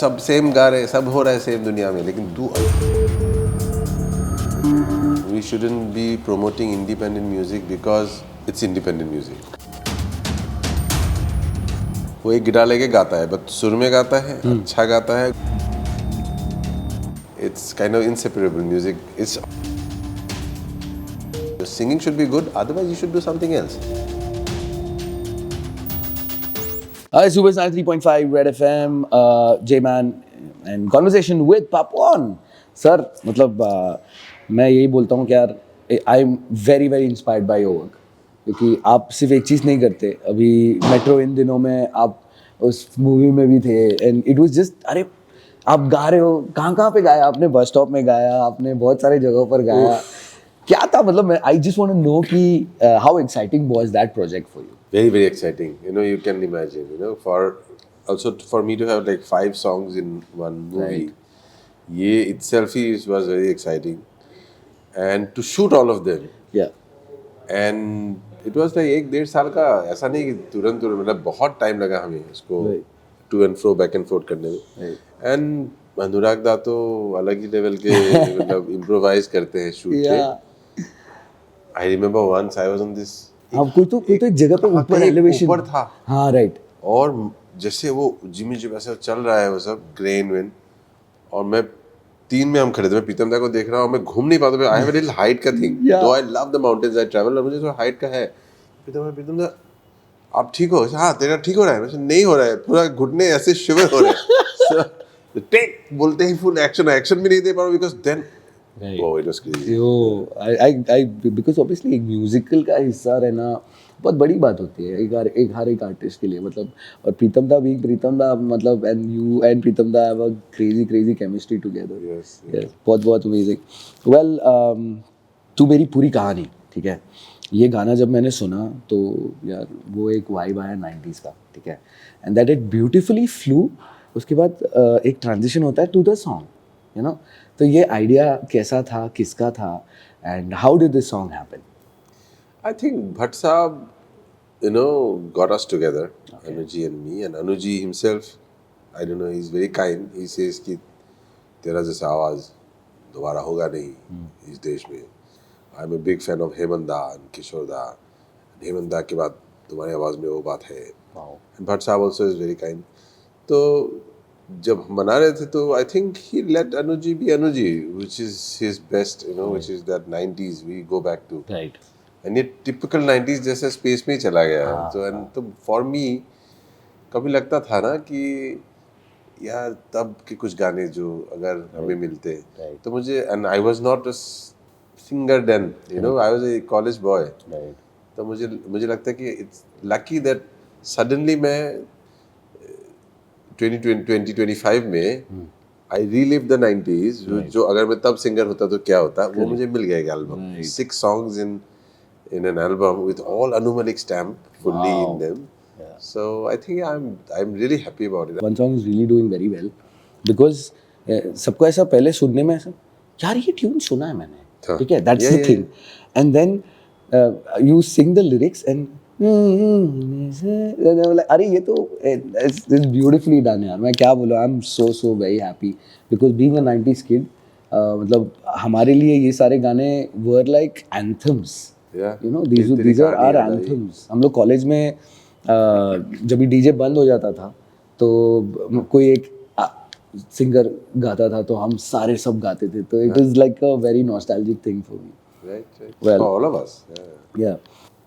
सब सेम गा रहे, सब हो रहा है सेम दुनिया में, लेकिन तू we shouldn't be promoting independent music because it's independent music. वो एक गिटार लेके गाता है, बट सुर में गाता है, अच्छा गाता है. It's kind of inseparable music. It's the singing should be good, otherwise you should do something else. Hi, Superstar 3.5 Red FM, J-Man, and conversation with Papuan. Sir, मतलब मैं यही बोलता हूँ कि यार I am very very inspired by your work, क्योंकि आप सिर्फ एक चीज़ नहीं करते. अभी मेट्रो इन दिनों में आप उस मूवी में भी थे, एंड इट वाज जस्ट, अरे आप गा रहे हो, कहाँ कहाँ पे गाया आपने? बस स्टॉप में गाया आपने, बहुत सारे जगहों पर गाया. क्या था मतलब? I just want to know कि how exciting was that project for you? Very, very exciting. You know, you can imagine, you know, for me to have like 5 songs in one movie, ये itself was very exciting. And to shoot all of them. Yeah. And it was like 1-1.5 साल का, ऐसा नहीं कि तुरंत मतलब बहुत time लगा हमें इसको to and fro, back and forth करने में. And अनुराग दा तो अलग ही लेवल के मतलब improvise करते हैं शूट पे. I remember once I was on this. अब कोई तो एक जगह पे ऊपर एलिवेशन ऊपर था. हाँ राइट. और जैसे वो जिमी जब ऐसा चल रहा है वो सब ग्रेन वेन, और मैं 3 में हम खड़े थे, मैं प्रीतम दा को देख रहा हूँ, मैं घूम नहीं पाता. आई हैव अ लिटिल हाइट का थिंग, दो I love the mountains, I travel, और मुझे थोड़ा हाइट का है. प्रीतम दा आप ठीक हो? हाँ तेरा ठीक हो रहा है? मैं नहीं हो रहा है, पूरा घुटने ऐसे शिवर हो रहे हैं. टेक बोलते ही फुल एक्शन भी नहीं दे पा रहा, because then oh, it was crazy. I because obviously एक म्यूजिकल का हिस्सा रहना बहुत बड़ी बात होती है हर एक आर्टिस्ट के लिए, मतलब. और प्रीतम दा मतलब, एंड यू एंड प्रीतम दा have a crazy chemistry together. Yes. बहुत अमेजिंग. वेल, तू मेरी पूरी कहानी, ठीक है, ये गाना जब मैंने सुना तो यार वो एक वाइब आया 90s का, ठीक है, and that it beautifully flew. उसके बाद एक ट्रांजिशन होता है to the song, you know. तो ये आइडिया कैसा था, किसका था, and how did this song happen? I think Bhatt Saab, you know, got us together, Anuji and me, and Anuji himself, I don't know, he's very kind. He says कि तेरा जैसा आवाज़ दोबारा होगा नहीं इस देश में. I'm a big fan of Hemant Da and Kishore Da. Hemant Da के बाद तुम्हारी आवाज़ में वो बात है. And Bhatt Saab also is very kind. तो जब हम बना रहे थे तो I think he let Anuji be Anuji, which is his best, you know, which is that 90s we go back to. Right. And ये typical 90s जैसे space में ही चला गया है. तो for me कभी लगता था ना कि यार तब के कुछ गाने जो अगर हमें मिलते तो मुझे, and I was not a singer then, you know, I was a college boy. तो मुझे लगता है कि it's lucky that suddenly मैं 2025 में I relived the 90s, जो अगर मैं तब सिंगर होता तो क्या होता, वो मुझे मिल गया एक album. 6 songs in an album with all Anu Malik stamp fully in them. So I think I'm really happy about it. One song is really doing very well because सबको ऐसा पहले सुनने में ऐसा, यार ये ट्यून सुना है मैंने, ठीक है, that's the thing. And then you sing the lyrics and अरे ये तो it's beautifully done यार. मैं क्या बोलूँ, I'm so very happy because being a 90s kid, मतलब हमारे लिए ये सारे गाने were like anthems. You know, these are our anthems. हम लोग कॉलेज में जब भी डीजे बंद हो जाता था तो कोई एक सिंगर गाता था तो हम सारे सब गाते थे. तो it is like a very nostalgic thing for me. Right. Well, for all of us. Yeah.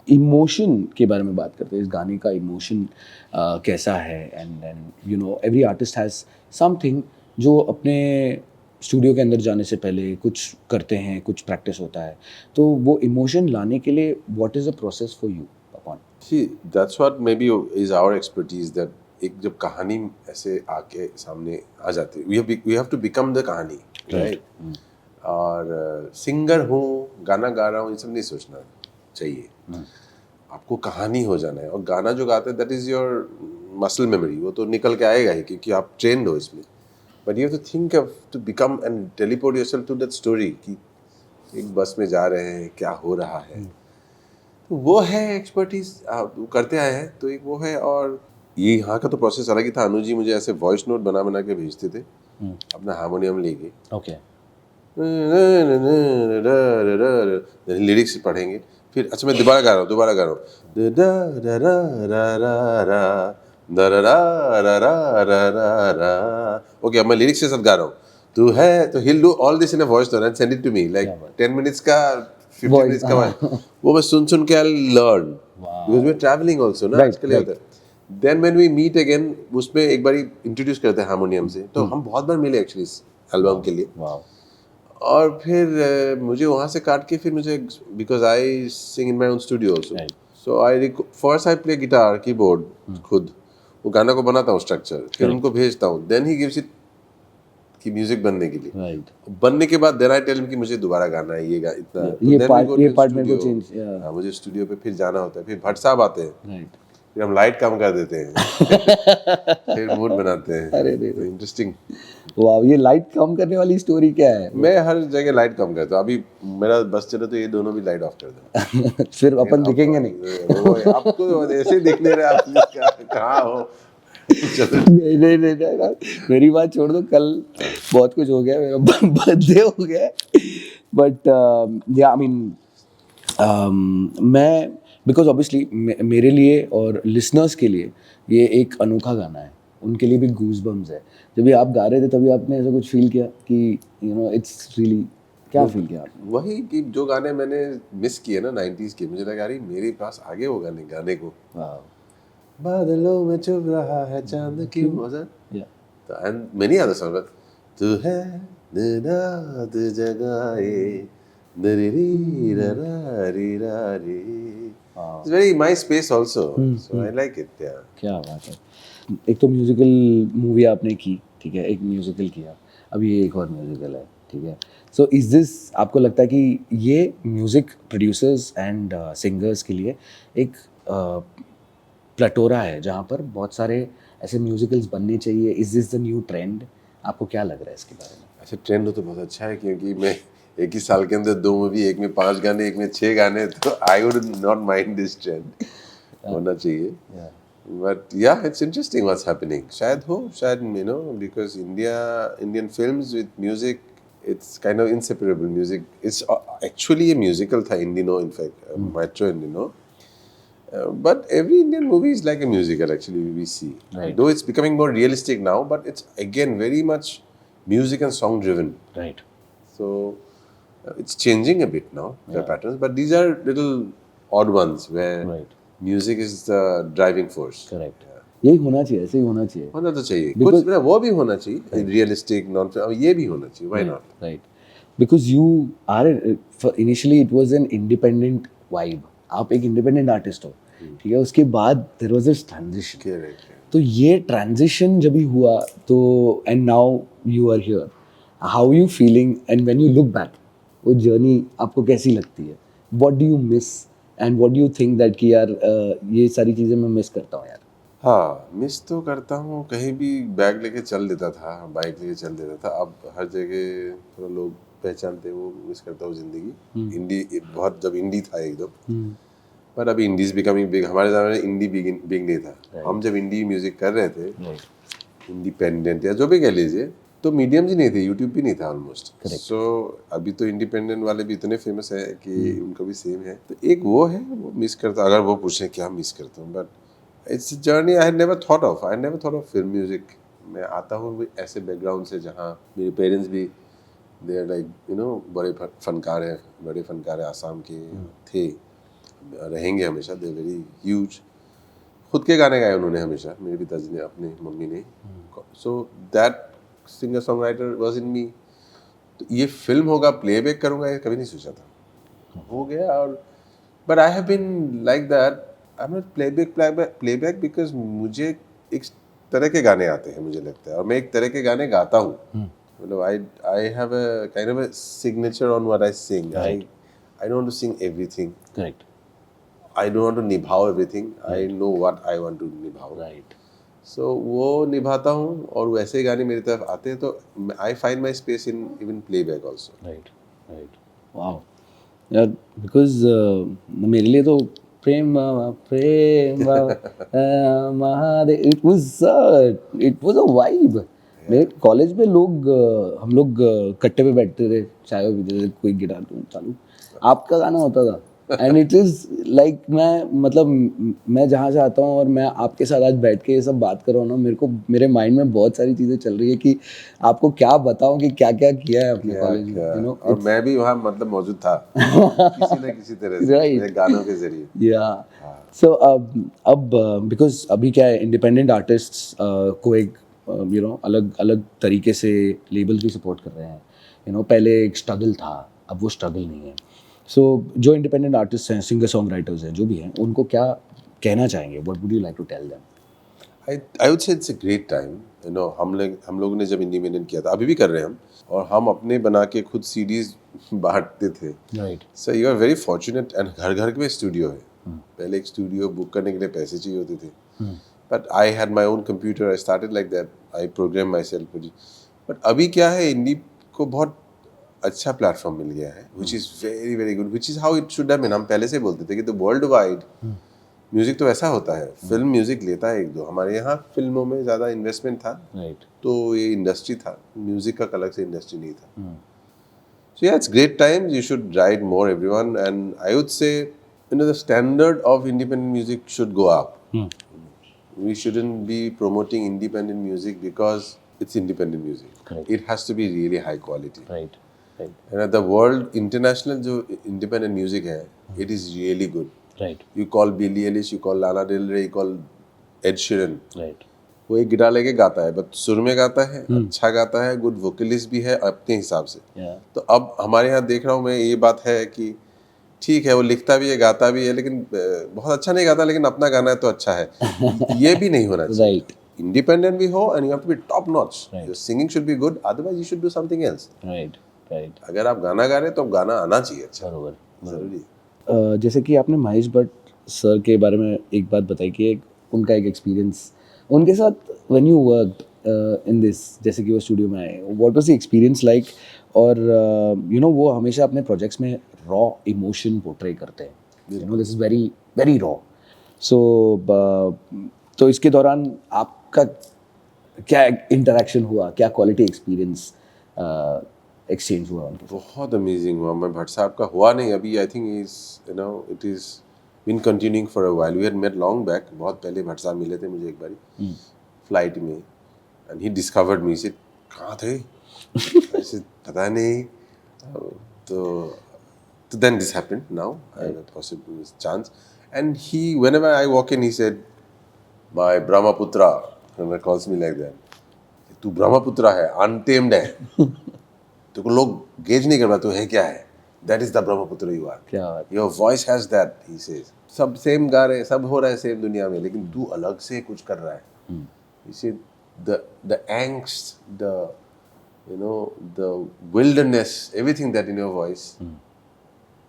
Emotion के बारे में बात करते हैं. इस गाने का इमोशन कैसा है? And you know every artist has something जो अपने स्टूडियो के अंदर जाने से पहले कुछ करते हैं, कुछ प्रैक्टिस होता है. तो वो इमोशन लाने के लिए what is the process for you Pawan? See, that's what maybe is our expertise, that एक जब कहानी ऐसे आके सामने आ जाती है, we have to become the कहानी, right? और सिंगर हूँ, गाना गा रहा हूँ, ये सब नहीं सोचना चाहिए. आपको कहानी हो जाना है, और गाना जो गाते हैं that is your muscle memory, वो तो निकल के आएगा ही क्योंकि आप ट्रेंड हो इसमें. But you have to think of to become and teleport yourself to that story कि एक बस में जा रहे हैं, क्या हो रहा है. तो वो है एक्सपर्टीज करते आए हैं. तो एक वो है, और ये यहाँ का तो प्रोसेस अलग ही था। अनु जी मुझे ऐसे वॉइस नोट बना बना के भेजते थे अपना हारमोनियम लेके, ओके लिरिक्स पढ़ेंगे, फिर अच्छा मैं दोबारा गा रहा हूँ ओके, अब मैं लिरिक्स के साथ गा रहा हूँ, तू है तो he'll do all this in a voice note and send it to me like 10 minutes का 15 Voice, minutes का वो मैं सुन के I'll learn because we're traveling also ना, Right, आजकल ये होता है। Then when we meet again, उसमें एक बारी इंट्रोड्यूस करते हैं हारमोनियम से, तो हम बहुत बार मिले एक्चुअली इस एल्बम के लिए। वाओ और फिर मुझे वहाँ से काट के फिर मुझे because I sing in my own studio also, so I first I play guitar keyboard खुद, वो गाना को बनाता हूँ स्ट्रक्चर, फिर उनको भेजता हूँ, देन ही गिव्स इट कि म्यूजिक बनने के लिए, राइट बनने के बाद देन आई टेल हिम कि मुझे दोबारा गाना है, इतना ये पार्ट मेरे को चेंज मुझे स्टूडियो पे फिर जाना होता है, फिर भट्ट साहब आते हैं, राइट फिर हम लाइट कम कर देते हैं फिर मूड बनाते हैं। अरे इंटरेस्टिंग। वाह, ये लाइट कम करने वाली स्टोरी क्या है? मैं हर जगह लाइट कम करता हूँ, अभी मेरा बस चले तो ये दोनों भी लाइट ऑफ कर दो फिर अपन दिखेंगे नहीं। वो आपको ऐसे दिखने रहे, आप कहाँ हो चलो। नहीं, मेरी बात छोड़ दो, कल बहुत कुछ हो गया, मेरा बर्थडे हो गया, बट या आई मीन मैं बिकॉज ऑब्वियसली मेरे लिए और लिसनर्स के लिए ये एक अनोखा गाना है, उनके लिए भी गूज बम्स है। जब ये आप गा रहे थे तभी आपने ऐसा कुछ फील किया कि यू नो इट्स रियली, क्या फील किया आपने? वही कि जो गाने मैंने मिस किए ना 90s के, मुझे लगा यार मेरे पास आगे वो गाने को, बादलों में चुभ रहा है चांद क्यों, तो एंड मेनी अदर सॉन्ग, तू है निनाद जगाए दरिरी ररारी रारी, it's very my space also, so I like it. या क्या बात है। एक तो म्यूजिकल मूवी आपने की, ठीक है, एक म्यूजिकल किया, अब ये एक और म्यूजिकल है, ठीक है। सो इज दिस, आपको लगता है कि ये म्यूजिक प्रोड्यूसर्स एंड सिंगर्स के लिए एक प्लेटोरा है जहाँ पर बहुत सारे ऐसे म्यूजिकल्स बनने चाहिए? Is this the new trend? आपको क्या लग रहा है इसके बारे में? अच्छा, ट्रेंड हो तो बहुत अच्छा है, क्योंकि मैं एक ही साल के अंदर 2 मूवी, एक में 5 गाने, एक में 6 गाने, तो I would not mind this trend होना चाहिए। But yeah it's interesting what's happening, शायद you know because Indian films with music, it's kind of inseparable. Music it's actually ये म्यूजिकल था In Dino, in fact Metro In Dino, but every Indian movie is like a musical actually, we see. Right. Though it's becoming more realistic now, but it's again very much music and song driven. Right So it's changing a bit now, the patterns, but these are little odd ones where right music is the driving force. Correct, यही होना चाहिए, ऐसे ही होना चाहिए। होना तो चाहिए, कुछ मतलब वो भी होना चाहिए, रियलिस्टिक नॉन, ये भी होना चाहिए, why not? Right, because you are initially it was an independent vibe, आप एक इंडिपेंडेंट आर्टिस्ट हो, ठीक है, उसके बाद there was this transition, Correct. तो ये ट्रांजिशन जब ही हुआ तो and now you are here, how you feeling and when you look back, वो जर्नी आपको कैसी लगती है? What do you miss and what do you think that कि यार ये सारी चीज़ें मैं मिस करता हूँ यार? हाँ, मिस तो करता हूँ, कहीं भी बैग लेके चल देता था, बाइक लेके चल देता था, अब हर जगह थोड़ा लोग पहचानते, वो मिस करता हूँ जिंदगी। इंडी बहुत, जब इंडी था एकदम, पर अभी इंडीज बिकमिंग बिग, हमारे ज़माने में इंडी बिग नहीं था। हम जब इंडी म्यूजिक कर रहे थे, इंडिपेंडेंट या जो भी कह लीजिए, तो मीडियम ही नहीं थे, यूट्यूब भी नहीं था ऑलमोस्ट। सो अभी तो इंडिपेंडेंट वाले भी इतने फेमस है कि उनका भी सेम है, तो एक वो है, वो मिस करता। अगर वो पूछें क्या मिस करता हूँ, but it's journey I never thought of film music. मैं आता हूँ ऐसे बैकग्राउंड से जहाँ मेरे पेरेंट्स भी they are like you know बड़े फनकार है आसाम के थे, रहेंगे हमेशा, दे वेरी ह्यूज। खुद के गाने गाए उन्होंने हमेशा, मेरे पिताजी ने, अपने मम्मी ने। So that singer songwriter was in me. तो ये फिल्म होगा, प्लेबैक करूँगा, ये कभी नहीं सोचा था, हो गया। और but I have been like that, I am not playback because मुझे एक तरह के गाने आते हैं, मुझे लगता है, और मैं एक तरह के गाने गाता हूँ। मतलब I have a kind of a signature on what I sing. I don't want to sing everything, correct, I don't want to निभाओ everything. I know what I want to निभाओ. राइट, So वो निभाता हूँ, और वैसे गाने मेरी तरफ आते हैं, तो I find my space in even playback also. Right, wow यार, बिकॉज मेरे लिए तो Prem Mahadev, it was a vibe. मेरे कॉलेज में हम लोग कट्टे पे बैठते थे, चाय पीते थे, कोई गिटार चालू, आपका गाना होता था. एंड इट इज लाइक मैं जहाँ से आता हूँ और मैं आपके साथ आज बैठ के ये सब बात कर रहा हूँ ना, मेरे माइंड में बहुत सारी चीज़ें चल रही है कि आपको क्या बताऊँ कि क्या क्या किया है अपने कॉलेज में, यू नो. और मैं भी वहाँ मतलब मौजूद था किसी न किसी तरह से, Right. मेरे गानों के जरिए. या सो अब बिकॉज अभी क्या है, इंडिपेंडेंट आर्टिस्ट्स को एक अलग अलग तरीके से लेबल भी सपोर्ट कर रहे हैं. पहले एक स्ट्रगल था, अब वो स्ट्रगल नहीं है. सो जो इंडिपेंडेंट आर्टिस्ट हैं, सिंगर सॉन्ग राइटर्स हैं, जो भी हैं, उनको क्या कहना चाहेंगे? What would you like to tell them? I would say it's a great time. हम लोगों ने जब इंडिपेंडेंट किया था, अभी भी कर रहे हैं हम, और हम अपने बना के खुद सीडीज बांटते थे. Right. So you are very fortunate. And घर घर में स्टूडियो है. पहले एक स्टूडियो बुक करने के लिए पैसे चाहिए होते थे. But I had my own computer, I started like that, I program myself. But अभी क्या है, इंडी को बहुत अच्छा प्लेटफॉर्म मिल गया है, which is very very good, which is how it should have been. हम पहले से बोलते थे कि तो वर्ल्ड वाइड म्यूजिक तो ऐसा होता है, फिल्म म्यूजिक लेता है एक दो. हमारे यहाँ फिल्मों में ज़्यादा इन्वेस्टमेंट था, राइट. तो ये इंडस्ट्री था, म्यूजिक का अलग से इंडस्ट्री नहीं था. So yeah, it's great times. You should write more, everyone, and I would say, the standard of independent music should go up. We shouldn't be promoting independent music because it's independent music. Correct. It has to be really high quality. Right. Right. And at the world international जो independent music है, it is really good. Right. You call Billie Eilish, you call Lana Del Rey, you call Ed Sheeran. Right. वो एक guitar लेके गाता है, but सुर में गाता है, अच्छा गाता है, गुड वोकलिस्ट भी है अपने हिसाब से. तो अब हमारे यहाँ देख रहा हूँ मैं, ये बात है कि ठीक है वो लिखता भी है, गाता भी है, लेकिन बहुत अच्छा नहीं गाता, लेकिन अपना गाना है तो अच्छा है. ये भी नहीं होना चाहिए. राइट. इंडिपेंडेंट भी हो and you have to be top notch. Your singing should be good, otherwise you should do something else. Right. Right. अगर आप गाना गा रहे हैं तो गाना आना चाहिए अच्छा. बरोबर. जरूरी है. जैसे कि आपने महेश भट्ट सर के बारे में एक बात बताई कि उनका एक एक्सपीरियंस उनके साथ when you worked in this, जैसे कि वो स्टूडियो में आए, what was the experience like? और वो हमेशा अपने प्रोजेक्ट्स में रॉ इमोशन पोर्ट्रे करते हैं. This is very very raw. So तो इसके दौरान आपका क्या इंटरेक्शन हुआ, क्या क्वालिटी एक्सपीरियंस एक्सचेंज हुआ उनके? बहुत अमेजिंग हुआ. मैं भट्ट साहब का हुआ नहीं अभी, I think it is been continuing for a while. We had met long back, बहुत पहले भट्ट साहब मिले थे मुझे एक बारी फ्लाइट में, एंड ही डिस्कवर्ड मी. से कहाँ थे? ऐसे पता नहीं. तो then this happened. Now I have a possible chance, and he whenever I walk in he said my Brahmaputra. He calls me like that. तू ब्रह्मपुत्रा है, अनटेम्ड है. तो को लोग गेज नहीं कर पाते, तो है क्या है? That is the Brahmaputra you are. क्या बात. Your voice has that, he says. सब सेम गा रहे हैं, सब हो रहा है सेम दुनिया में, लेकिन तू अलग से कुछ कर रहा है. You see, the angst, the wilderness, everything that in your voice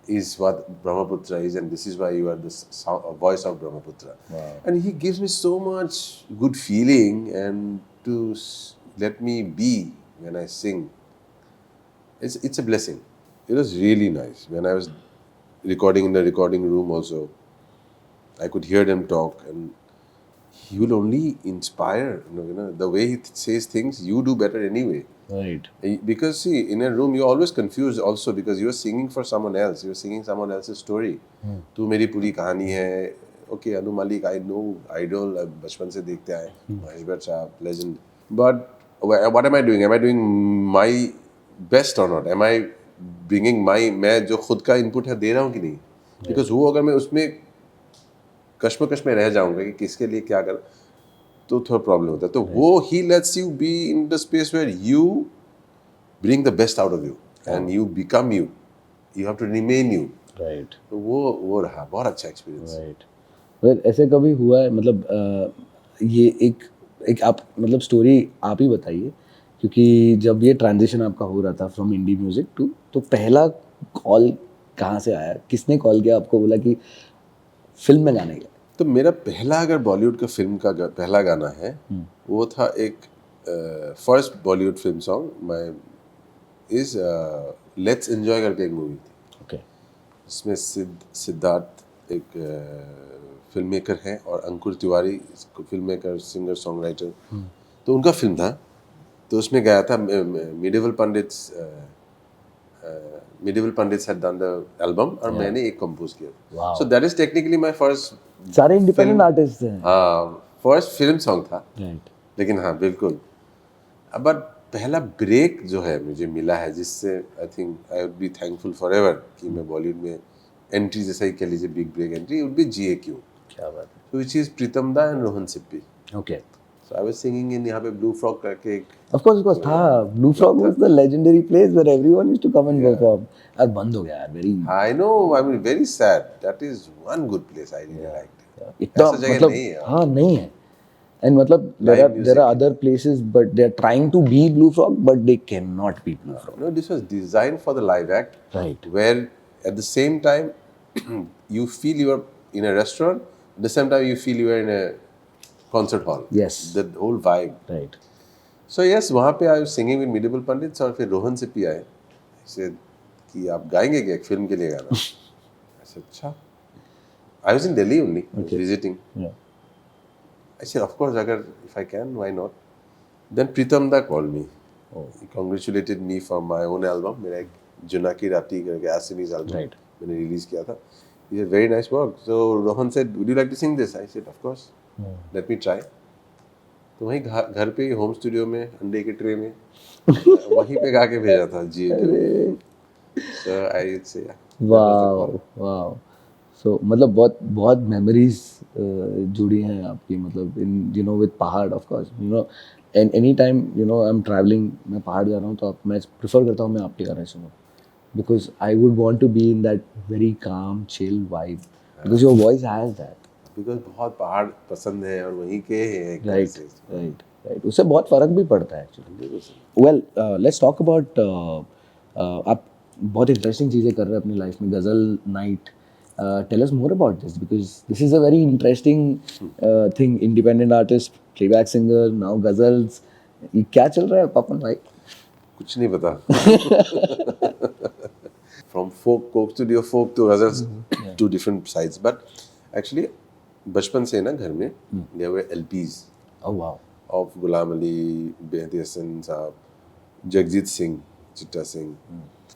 is what Brahmaputra is, and this is why you are the voice of Brahmaputra. Wow. And he gives me so much good feeling, and to let me be when I sing. It's a blessing. It was really nice. When I was recording in the recording room also, I could hear them talk, and he will only inspire. The way he says things, you do better anyway. Right. Because see, in a room you're always confused also, because you're singing for someone else. You're singing someone else's story. तू मेरी पूरी कहानी है. Okay, Anu Malik, I know, idol, बचपन से देखते आए. महेश भट्ट साहब, legend. But what am I doing? Am I doing my best or not? Am I bringing मैं जो खुद का इनपुट है दे रहा हूँ कि नहीं? बिकॉज वो अगर मैं उसमें कश्मकश में रह जाऊंगा कि किसके लिए क्या कर, तो थोड़ा प्रॉब्लम होता है. तो वो ही lets you be in the space where you bring the best out of you and you become you. You have to remain you. Right. तो वो रहा बहुत अच्छा एक्सपीरियंस. राइट. वेल ऐसे कभी हुआ है, मतलब ये एक आप मतलब स्टोरी आप ही बताइए, क्योंकि जब ये ट्रांजिशन आपका हो रहा था फ्रॉम इंडी म्यूजिक टू, तो पहला कॉल कहाँ से आया? किसने कॉल किया आपको, बोला कि फिल्म में गाने का? तो मेरा पहला अगर बॉलीवुड का फिल्म का पहला गाना है, वो था एक first Bollywood film song my is let's enjoy करके एक मूवी थी. ओके. इसमें सिद्धार्थ एक फिल्म मेकर है, और Ankur Tiwari filmmaker, singer, songwriter, तो उनका फिल्म था, तो उसमें गाया था Medieval Pandits had done the album, और मैंने एक कंपोज किया। Wow. So that is technically my first सारे इंडिपेंडेंट film- आर्टिस्ट हैं। हाँ, फर्स्ट फिल्म सॉन्ग था। राइट। लेकिन हाँ, बिल्कुल। बट पहला ब्रेक जो है मुझे मिला है, जिससे I think I would be thankful forever कि मैं बॉलीवुड में एंट्री, जैसा ही कह लीजिए big break entry, would be GAQ, क्या बात so which is प्रीतम दा एंड रोहन सिप्पी। है। Okay. So I was singing in यहाँ पे ब्लू फ्रॉक करके एक, Of course था। Blue Frog was the legendary place where everyone used to come and perform. यार बंद हो गया यार, very I know, I mean very sad, that is one good place I really liked। इतना ऐसा जगह मतलब नहीं है। हाँ नहीं है। And मतलब there are other places but they are trying to be Blue Frog but they cannot be Blue Frog. No, this was designed for the live act, Right. where at the same time you feel you are in a restaurant, at the same time you feel you are in a concert hall। Yes. The whole vibe। Right. So yes, वहाँ पे आई singing with Medieval Pandits, और फिर रोहन सिप्पी आए, से कि आप गाएंगे क्या एक फिल्म के लिए गाना? ऐसे अच्छा। I was in Delhi only, visiting। Yeah. I said, of course, अगर if I can, why not? Then Pritam da called me। He congratulated me for my own album। मेरा एक जुनाकी राती करके Assamese album Right. मैंने release किया था। He said, very nice work। So Rohan said, would you like to sing this? I said, of course। Let me try। तो वहीं घर पे होम स्टूडियो में अंडे के ट्रे में वहीं पे गा के भेजा था जी। So I would say, yeah, that was the wow call। Wow. So मतलब बहुत बहुत मेमोरीज जुड़ी हैं आपकी, मतलब इन यू नो विद पहाड़। Of course you know and any time you know I am travelling, मैं पहाड़ जा रहा हूँ तो आप, मैं प्रेफर करता हूँ मैं आपके गाने सुनूँ, because I would want to be in that very calm chill vibe, because your voice has that. Because बहुत पहाड़ पसंद है और वहीं के हैं एक तरह राइट से। राइट राइट, उससे बहुत फ़र्क भी पड़ता है actually. Well let's talk about, आप बहुत इंटरेस्टिंग चीज़ें कर रहे हैं अपनी लाइफ में, ghazal night. Tell us more about this, because this is a very interesting thing. Independent artist, playback singer, now ghazals, ये क्या चल रहा है पापन भाई? कुछ नहीं पता। From folk, coke studio folk to ghazals, two different sides। But actually बचपन से ना घर में there were LPs oh wow. of Ghulam Ali, Mehdi Hasan साहब, जगजीत सिंह, चिट्टा सिंह।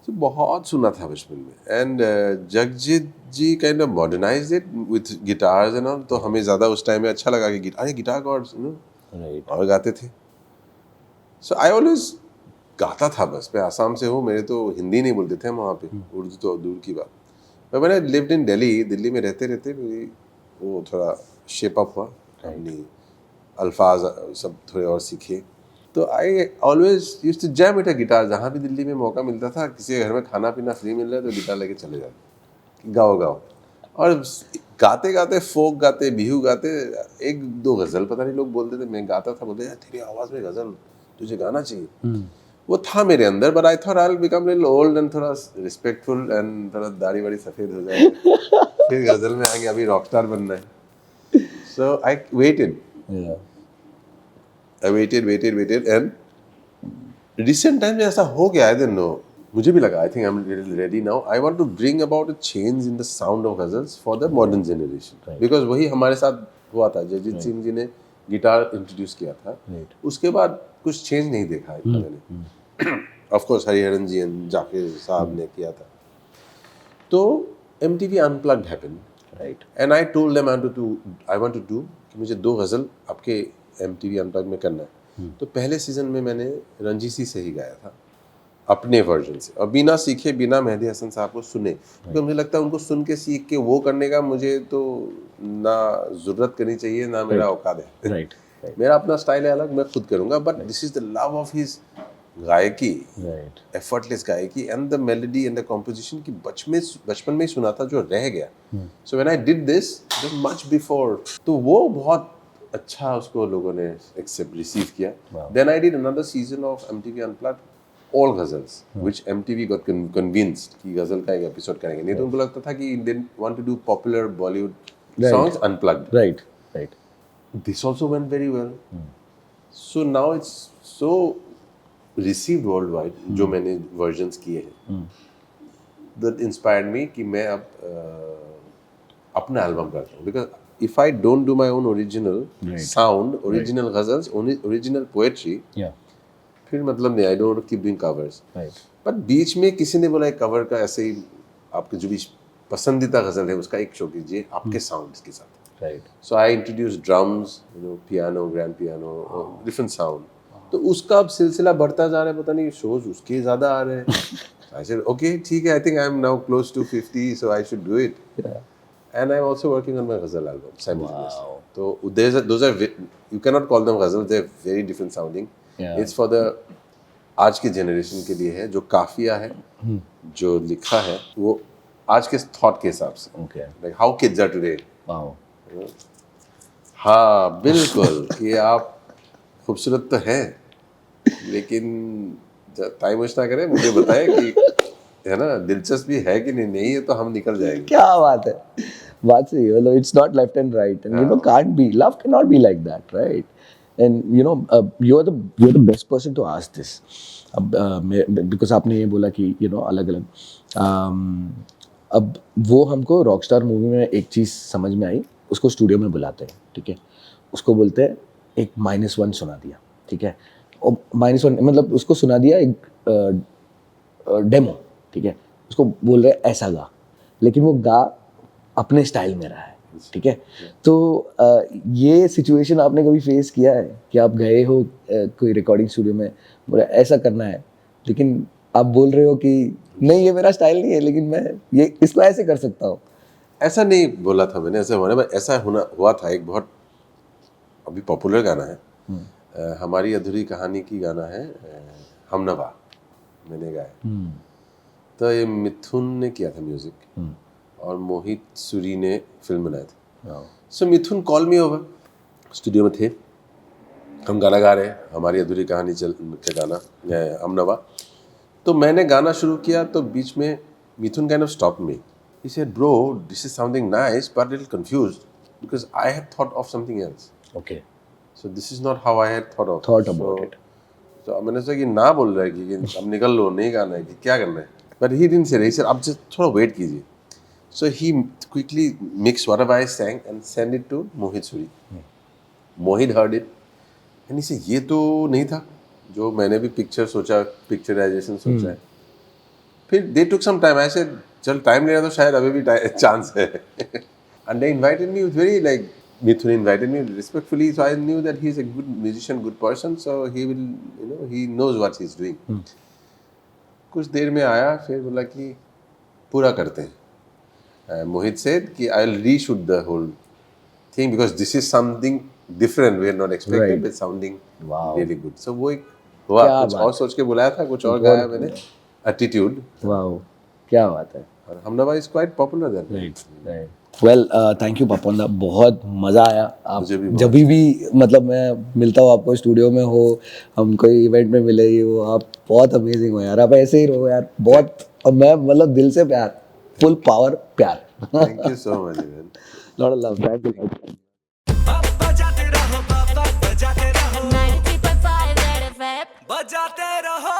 तो बहुत सुना था बचपन में। And Jagjit ji kind of modernized it with guitars and all, तो हमें ज़्यादा उस टाइम में अच्छा लगा कि guitar chords, you know, right और गाते थे। सो आई ऑलवेज गाता था बस। मैं आसाम से हूँ, मेरे तो हिंदी नहीं बोलते थे हम वहाँ पे, उर्दू तो दूर की बात। मैं मैंने लिव्ड इन दिल्ली, दिल्ली में रहते रहते मेरी वो थोड़ा शेप अप हुआ, अपनी अल्फाज सब थोड़े और सीखे। तो I always used to jam with a guitar. जहाँ भी दिल्ली में मौका मिलता था, किसी के घर में खाना पीना फ्री मिल रहा है तो गिटार लेके चले जाते, गाओ गाओ। और गाते गाते फोक गाते, बिहू गाते, एक दो गज़ल पता नहीं लोग बोलते थे, मैं गाता था, बोलते यार तेरी आवाज़ में गज़ल, तुझे गाना चाहिए। वो था मेरे अंदर, but I thought I will become little old and थोड़ा रिस्पेक्टफुल एंड थोड़ा दाढ़ी वाड़ी सफ़ेद हो जाए, फिर गज़ल में आएंगे, अभी रॉकस्टार बनना है। So I waited and recent time में ऐसा हो गया, आई डोंट नो, मुझे भी लगा, I think I am ready now. I want to bring about a change in the sound of ghazals for the modern generation, because वही हमारे साथ हुआ था। जगजीत सिंह जी ने गिटार इंट्रोड्यूस किया था, उसके बाद कुछ चेंज नहीं देखा है मैंने। Of course Hariharan ji and Zakir साहब ने किया था। तो MTV unplugged happened, right. And I told them I want to do कि मुझे 2 गज़ल आपके MTV अनप्लग्ड में करना है। तो पहले सीजन में मैंने रंजीसी से ही गाया था अपने वर्जन से, और बिना सीखे, बिना मेहदी हसन साहब को सुने, क्योंकि मुझे लगता है उनको सुन के सीख के वो करने का मुझे तो ना ज़रूरत करनी चाहिए, ना मेरा औकात है। राइट मेरा अपना स्टाइल है अलग, मैं खुद करूँगा, but this is the love of his गायकी, राइट एफर्टलेस गायकी and the melody and the composition की बचपन में ही सुना था जो रह गया। So when I did this much before, तो वो बहुत अच्छा उसको लोगों ने एक्सेप्ट रिसीव किया। Then I did another season of MTV unplugged all ghazals, which MTV got convinced कि गजल का एक एपिसोड करेंगे। नहीं तो उनको लगता था कि they want to do popular Bollywood songs unplugged. Right right. This also went very well। So now it's so received worldwide, जो मैंने versions किए हैं, that inspired me कि मैं अब अपना एल्बम करता हूँ, because if I don't do my own original sound, original ghazals, original poetry, या फिर मतलब नहीं, I don't keep doing covers. Right पर बीच में किसी ने बोला कवर का ऐसे ही आपके जो भी पसंदीदा गजल है उसका एक शो कीजिए आपके साउंड्स के साथ. Right So I introduced drums, piano, grand piano, different sound. तो उसका अब सिलसिला बढ़ता जा रहा है, पता नहीं शोज उसके ज़्यादा आ रहे हैं. I said, okay, ठीक है, I think I'm now close to 50, so I should do it. And I'm also working on my ghazal album simultaneously. So those are you cannot call them ghazal, they're very different sounding. Yeah. It's for the आज के generation के लिए है, जो काफिया है, जो लिखा है वो आज के थॉट के हिसाब से. Okay Like how kids are today. Wow हाँ बिल्कुल कि आप खूबसूरत तो हैं, लेकिन टाइम वेस्ट ना करें, मुझे बताएं कि है ना दिलचस्पी है कि नहीं है तो हम निकल जाएंगे. क्या बात है, बात सही है. मतलब it's not left and right, and you know can't be, love can not be like that, right? And you know you are the best person to ask this. अब बिकॉज आपने ये बोला कि यू नो अलग अलग, अब वो हमको रॉकस्टार मूवी में एक चीज़ समझ में आई, उसको स्टूडियो में बुलाते हैं, ठीक है, उसको बोलते हैं एक -1 सुना दिया, ठीक है, और -1 मतलब उसको सुना दिया एक डेमो, ठीक है, उसको बोल रहे ऐसा गा, लेकिन वो गा अपने स्टाइल में रहा है, ठीक है. तो ये सिचुएशन आपने कभी फेस किया है कि आप गए हो कोई रिकॉर्डिंग स्टूडियो में, बोला ऐसा करना है, लेकिन आप बोल रहे हो कि नहीं ये मेरा स्टाइल नहीं है, लेकिन मैं ये इसको ऐसे कर सकता हूँ? ऐसा नहीं बोला था मैंने, ऐसा होना, ऐसा हुआ था. एक बहुत अभी पॉपुलर गाना है, हमारी अधूरी कहानी की गाना है, हमनवा मैंने गाया. तो ये मिथुन ने किया था म्यूजिक और मोहित सूरी ने फिल्म बनाया था. सो मिथुन कॉल मी ओवर, स्टूडियो में थे, हम गाना गा रहे हैं, हमारी अधूरी कहानी का गाना हमनवा. तो मैंने गाना शुरू किया तो बीच में Mithun kind of stop me. He said, bro, this is sounding nice but a little confused because I had thought of something else. Okay. So this is not how I had thought about it. So मैंने सोचा कि ना बोल रहा है कि अब निकल लो, नहीं गाना है कि क्या करना है. But he didn't say that. He said, अब just थोड़ा wait कीजिए. So he quickly mixed whatever I sang and sent it to Mohit Suri. Mohit heard it and he said, ये तो नहीं था जो मैंने भी पिक्चराइजेशन सोचा है. फिर they took some time. I said, चल टाइम ले रहा तो शायद अभी भी चांस है. And they invited me very like Mithun invited me respectfully, so I knew that he is a good musician, good person, so he will, you know, he knows what he is doing. कुछ देर में आया, फिर बोला कि पूरा करते हैं. मोहित said कि I'll reshoot the whole thing because this is something different, we are not expecting, Right. but sounding Wow. really good. So वो एक हुआ, क्या कुछ बात और सोच के बुलाया था, कुछ और गाया मैंने, Attitude. वाओ, क्या बात है. और हमनवा is quite popular then. Right. Well thank you पापन दा, बहुत मज़ा आया. आप मुझे भी बहुत. जब भी मतलब मैं मिलता हूँ आपको, स्टूडियो में हो, हम कोई इवेंट में मिले हो, आप बहुत अमेजिंग हो यार. आप ऐसे ही रहो यार, बहुत. और मैं मतलब दिल से प्यार, फुल पावर प्यार. Thank you so much, man. Lot of love. Thank you. बजाते रहो 93.5 Red FM. बजाते रहो